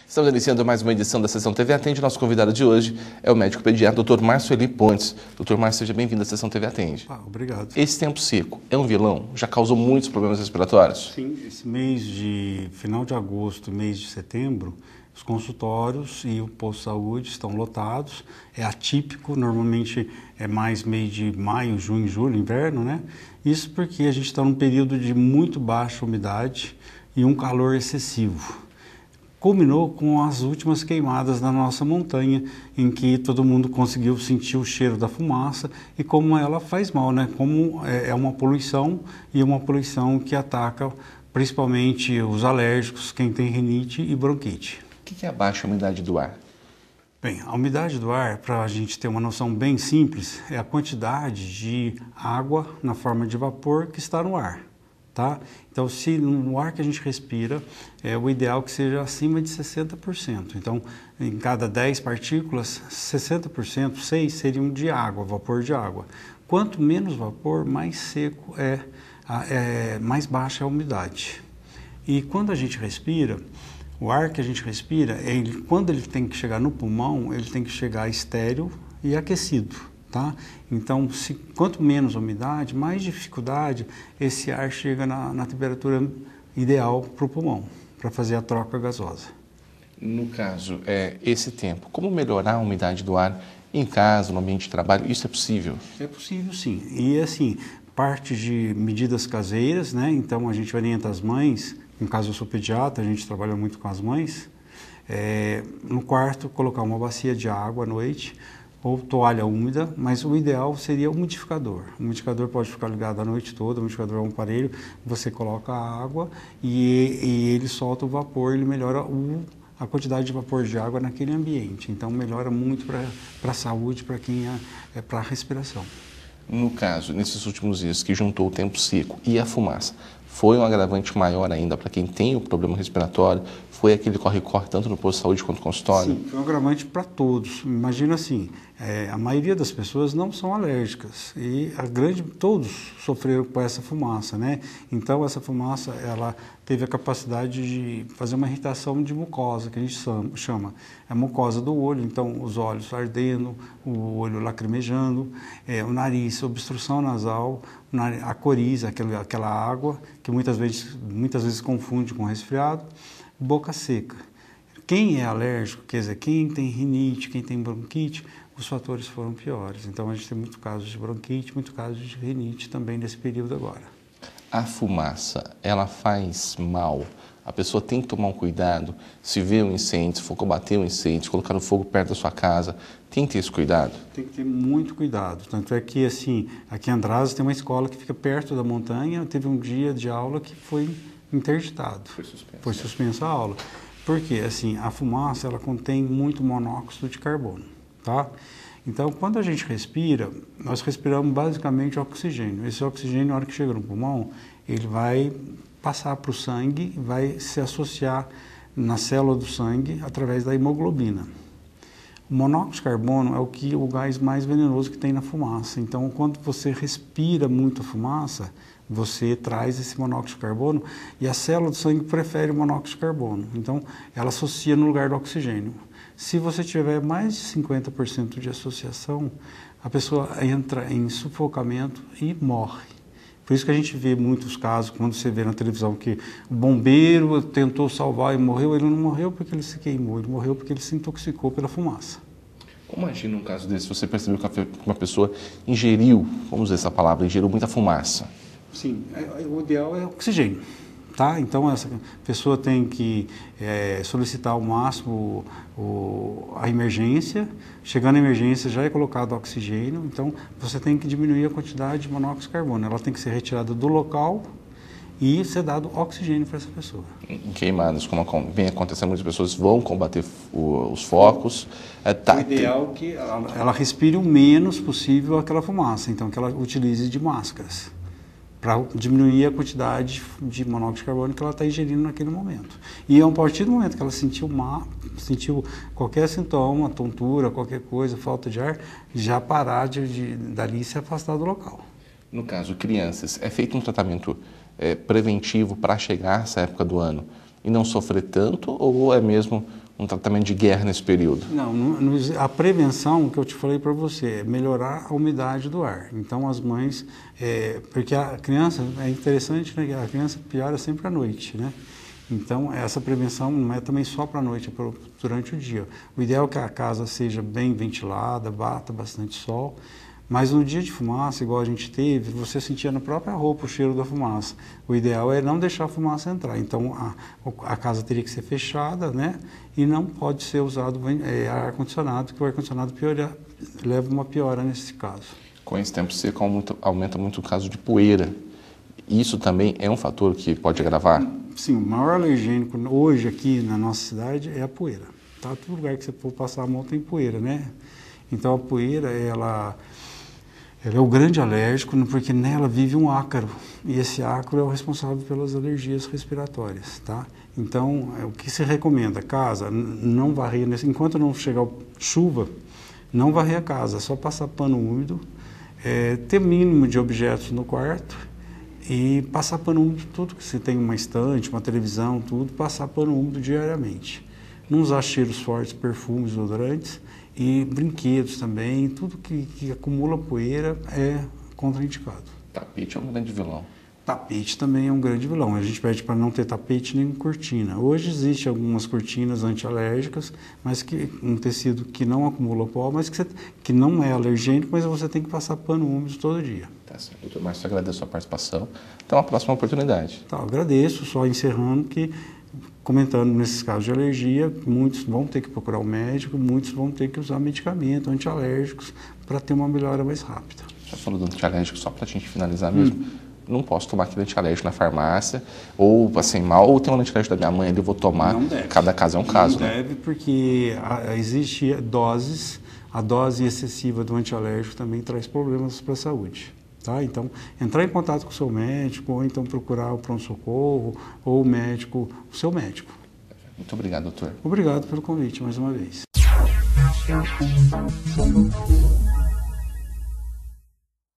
Estamos iniciando mais uma edição da Sessão TV Atende. Nosso convidado de hoje é o médico pediatra, Dr. Márcio Eli Pontes. Dr. Márcio, seja bem-vindo à Sessão TV Atende. Obrigado. Esse tempo seco é um vilão? Já causou muitos problemas respiratórios? Sim, esse mês de final de agosto, mês de setembro, os consultórios e o posto de saúde estão lotados. É atípico, normalmente é mais mês de maio, junho, julho, inverno, né? Isso porque a gente está num período de muito baixa umidade e um calor excessivo. Culminou com as últimas queimadas na nossa montanha, em que todo mundo conseguiu sentir o cheiro da fumaça e como ela faz mal, né? Como é uma poluição e uma poluição que ataca principalmente os alérgicos, quem tem rinite e bronquite. O que é a baixa umidade do ar? Bem, a umidade do ar, para a gente ter uma noção bem simples, é a quantidade de água na forma de vapor que está no ar. Tá? Então, se no ar que a gente respira, é o ideal que seja acima de 60%. Então, em cada 10 partículas, 60%, 6 seriam de água, vapor de água. Quanto menos vapor, mais seco mais baixa é a umidade. E quando a gente respira, o ar que a gente respira, quando ele tem que chegar no pulmão, ele tem que chegar estéril e aquecido. Tá? Então, quanto menos umidade, mais dificuldade esse ar chega na temperatura ideal para o pulmão, para fazer a troca gasosa. No caso, esse tempo, como melhorar a umidade do ar em casa, no ambiente de trabalho, isso é possível? É possível, sim. E assim, parte de medidas caseiras, né? Então a gente orienta as mães, no caso eu sou pediatra, a gente trabalha muito com as mães, no quarto colocar uma bacia de água à noite, ou toalha úmida, mas o ideal seria o umidificador. O umidificador pode ficar ligado a noite toda, o umidificador é um aparelho, você coloca a água e ele solta o vapor, ele melhora a quantidade de vapor de água naquele ambiente. Então melhora muito para a saúde, para quem para a respiração. No caso, nesses últimos dias que juntou o tempo seco e a fumaça, foi um agravante maior ainda para quem tem o problema respiratório? Foi aquele corre-corre tanto no posto de saúde quanto no consultório? Sim, foi um agravante para todos. Imagina assim, a maioria das pessoas não são alérgicas e todos sofreram com essa fumaça, né? Então essa fumaça, ela teve a capacidade de fazer uma irritação de mucosa, que a gente chama. É a mucosa do olho, então os olhos ardendo, o olho lacrimejando, o nariz, obstrução nasal, a coriza, aquela água que muitas vezes confunde com resfriado, boca seca. Quem é alérgico, quer dizer, quem tem rinite, quem tem bronquite, os fatores foram piores. Então a gente tem muitos casos de bronquite, muitos casos de rinite também nesse período agora. A fumaça, ela faz mal? A pessoa tem que tomar um cuidado, se vê um incêndio, se for combater um incêndio, colocar o fogo perto da sua casa, tem que ter esse cuidado? Tem que ter muito cuidado, tanto é que assim, aqui em Andradas tem uma escola que fica perto da montanha, teve um dia de aula que foi interditado, foi suspensa a aula, porque assim, a fumaça ela contém muito monóxido de carbono, tá? Então, quando a gente respira, nós respiramos basicamente oxigênio. Esse oxigênio, na hora que chega no pulmão, ele vai passar para o sangue, vai se associar na célula do sangue através da hemoglobina. O monóxido de carbono é o gás mais venenoso que tem na fumaça. Então, quando você respira muito a fumaça, você traz esse monóxido de carbono e a célula do sangue prefere o monóxido de carbono. Então, ela associa no lugar do oxigênio. Se você tiver mais de 50% de associação, a pessoa entra em sufocamento e morre. Por isso que a gente vê muitos casos, quando você vê na televisão que o bombeiro tentou salvar e morreu, ele não morreu porque ele se queimou, ele morreu porque ele se intoxicou pela fumaça. Como agir num caso desse? Você percebeu que uma pessoa ingeriu, vamos usar essa palavra, ingeriu muita fumaça? Sim, o ideal é oxigênio. Tá? Então, essa pessoa tem que solicitar ao máximo a emergência. Chegando à emergência, já é colocado oxigênio. Então, você tem que diminuir a quantidade de monóxido de carbono. Ela tem que ser retirada do local e ser dado oxigênio para essa pessoa. Em queimadas, como vem acontecendo, muitas pessoas vão combater os focos. O ideal é que ela respire o menos possível aquela fumaça. Então, que ela utilize de máscaras, para diminuir a quantidade de monóxido de carbono que ela está ingerindo naquele momento. E a partir do momento que ela sentiu qualquer sintoma, tontura, qualquer coisa, falta de ar, já parar dali e se afastar do local. No caso, crianças, é feito um tratamento preventivo para chegar essa época do ano e não sofrer tanto, ou é mesmo um tratamento de guerra nesse período? Não, a prevenção que eu te falei para você é melhorar a umidade do ar. Então as mães, porque a criança, é interessante, né, que a criança piora sempre à noite, né? Então essa prevenção não é também só para a noite, é durante o dia. O ideal é que a casa seja bem ventilada, bata bastante sol. Mas no dia de fumaça, igual a gente teve, você sentia na própria roupa o cheiro da fumaça. O ideal é não deixar a fumaça entrar. Então a casa teria que ser fechada, né? E não pode ser usado ar-condicionado, porque o ar-condicionado leva uma piora nesse caso. Com esse tempo seco aumenta muito o caso de poeira. Isso também é um fator que pode agravar? Sim, o maior alergênico hoje aqui na nossa cidade é a poeira. Tá? Todo lugar que você for passar a mão tem poeira, né? Então a poeira, ela é o grande alérgico, porque nela vive um ácaro, e esse ácaro é o responsável pelas alergias respiratórias, tá? Então, o que se recomenda? Casa, não varrer, enquanto não chegar chuva, não varrer a casa, só passar pano úmido, ter mínimo de objetos no quarto e passar pano úmido tudo, que você tem uma estante, uma televisão, tudo, passar pano úmido diariamente. Não usar cheiros fortes, perfumes, odorantes, e brinquedos também, tudo que acumula poeira é contraindicado. Tapete é um grande vilão. Tapete também é um grande vilão. A gente pede para não ter tapete nem cortina. Hoje existem algumas cortinas antialérgicas, mas um tecido que não acumula pó, mas que não é alergênico, mas você tem que passar pano úmido todo dia. Tá certo, doutor Márcio, agradeço a sua participação. Então, a próxima oportunidade. Tá, agradeço, só encerrando que comentando nesses casos de alergia, muitos vão ter que procurar o médico, muitos vão ter que usar medicamentos antialérgicos para ter uma melhora mais rápida. Já falou do antialérgico, só para a gente finalizar mesmo, não posso tomar aquele antialérgico na farmácia, ou passei mal, ou tem um antialérgico da minha mãe ali, eu vou tomar. Não deve. Cada caso é um caso, né? Não deve, porque existe doses, a dose excessiva do antialérgico também traz problemas para a saúde. Tá? Então, entrar em contato com o seu médico, ou então procurar o pronto-socorro, ou o seu médico. Muito obrigado, doutor. Obrigado pelo convite, mais uma vez.